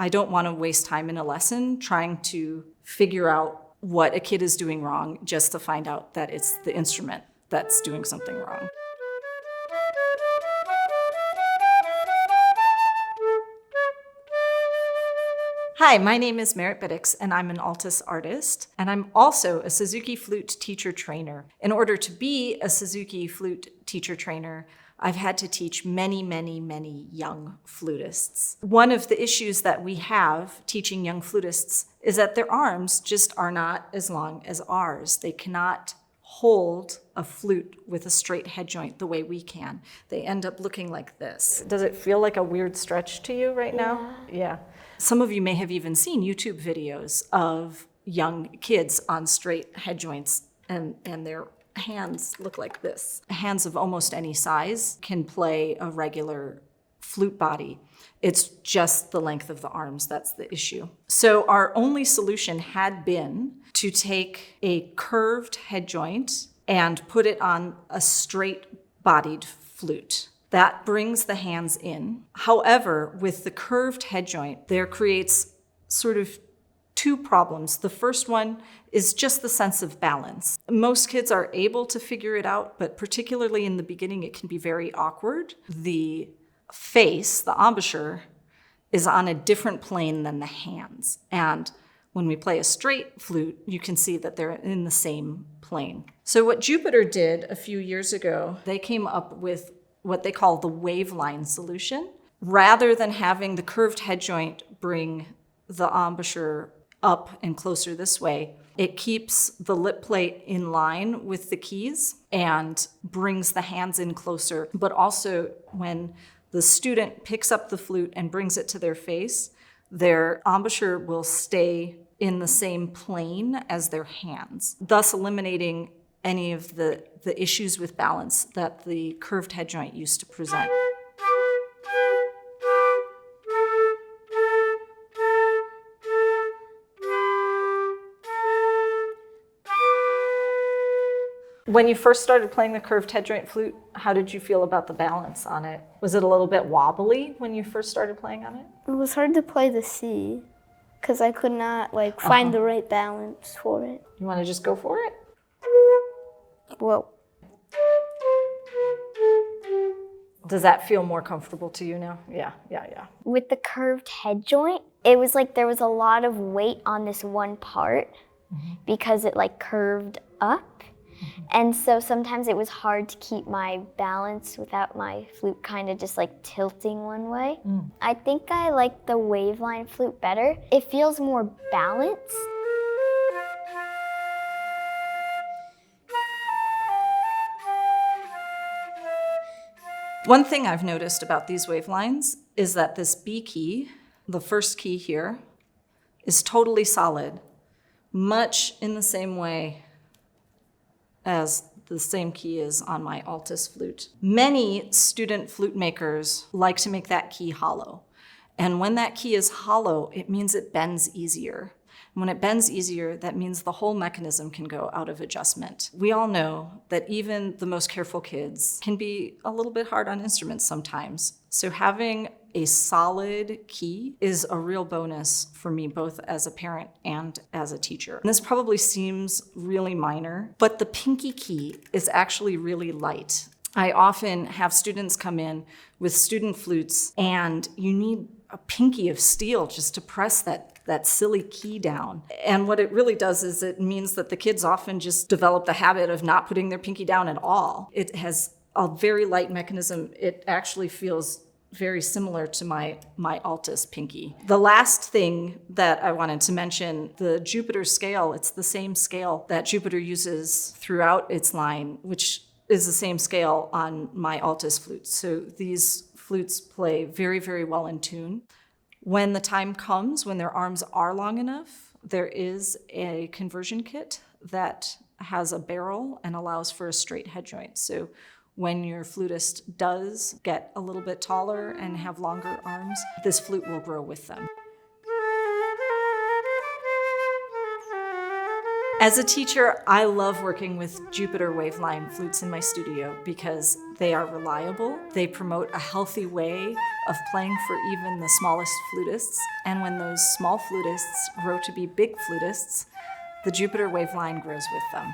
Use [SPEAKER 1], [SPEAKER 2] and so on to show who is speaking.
[SPEAKER 1] I don't want to waste time in a lesson trying to figure out what a kid is doing wrong just to find out that it's the instrument that's doing something wrong. Hi, my name is Merritt Bitticks, and I'm an Altus artist, and I'm also a Suzuki flute teacher trainer. In order to be a Suzuki flute teacher trainer, I've had to teach many, many, many young flutists. One of the issues that we have teaching young flutists is that their arms just are not as long as ours. They cannot hold a flute with a straight head joint the way we can. They end up looking like this. Does it feel like a weird stretch to you right now? Yeah. Some of you may have even seen YouTube videos of young kids on straight head joints and their hands look like this. Hands of almost any size can play a regular flute body. It's just the length of the arms that's the issue. So our only solution had been to take a curved head joint and put it on a straight-bodied flute. That brings the hands in. However, with the curved head joint, there creates sort of two problems. The first one is just the sense of balance. Most kids are able to figure it out, but particularly in the beginning, it can be very awkward. The face, the embouchure, is on a different plane than the hands. And when we play a straight flute, you can see that they're in the same plane. So what Jupiter did a few years ago, they came up with what they call the Waveline solution. Rather than having the curved head joint bring the embouchure up and closer this way, it keeps the lip plate in line with the keys and brings the hands in closer. But also when the student picks up the flute and brings it to their face, their embouchure will stay in the same plane as their hands, thus eliminating any of the issues with balance that the curved head joint used to present. When you first started playing the curved head joint flute, how did you feel about the balance on it? Was it a little bit wobbly when you first started playing on it?
[SPEAKER 2] It was hard to play the C because I could not find the right balance for it.
[SPEAKER 1] You want to just go for it?
[SPEAKER 2] Whoa.
[SPEAKER 1] Does that feel more comfortable to you now? Yeah.
[SPEAKER 3] With the curved head joint, it was like there was a lot of weight on this one part because it curved up. And so sometimes it was hard to keep my balance without my flute kind of just tilting one way. I think I like the Waveline flute better. It feels more balanced.
[SPEAKER 1] One thing I've noticed about these Wavelines is that this B key, the first key here, is totally solid, much in the same way as the same key is on my Altus flute. Many student flute makers like to make that key hollow. And when that key is hollow, it means it bends easier. When it bends easier, that means the whole mechanism can go out of adjustment. We all know that even the most careful kids can be a little bit hard on instruments sometimes. So having a solid key is a real bonus for me, both as a parent and as a teacher. And this probably seems really minor, but the pinky key is actually really light. I often have students come in with student flutes, and you need a pinky of steel just to press that silly key down. And what it really does is it means that the kids often just develop the habit of not putting their pinky down at all. It has a very light mechanism. It actually feels very similar to my Altus pinky. The last thing that I wanted to mention, the Jupiter scale, it's the same scale that Jupiter uses throughout its line, which is the same scale on my Altus flute. So these flutes play very, very well in tune. When the time comes, when their arms are long enough, there is a conversion kit that has a barrel and allows for a straight head joint. So when your flutist does get a little bit taller and have longer arms, this flute will grow with them. As a teacher, I love working with Jupiter Waveline flutes in my studio because they are reliable, they promote a healthy way of playing for even the smallest flutists, and when those small flutists grow to be big flutists, the Jupiter Waveline grows with them.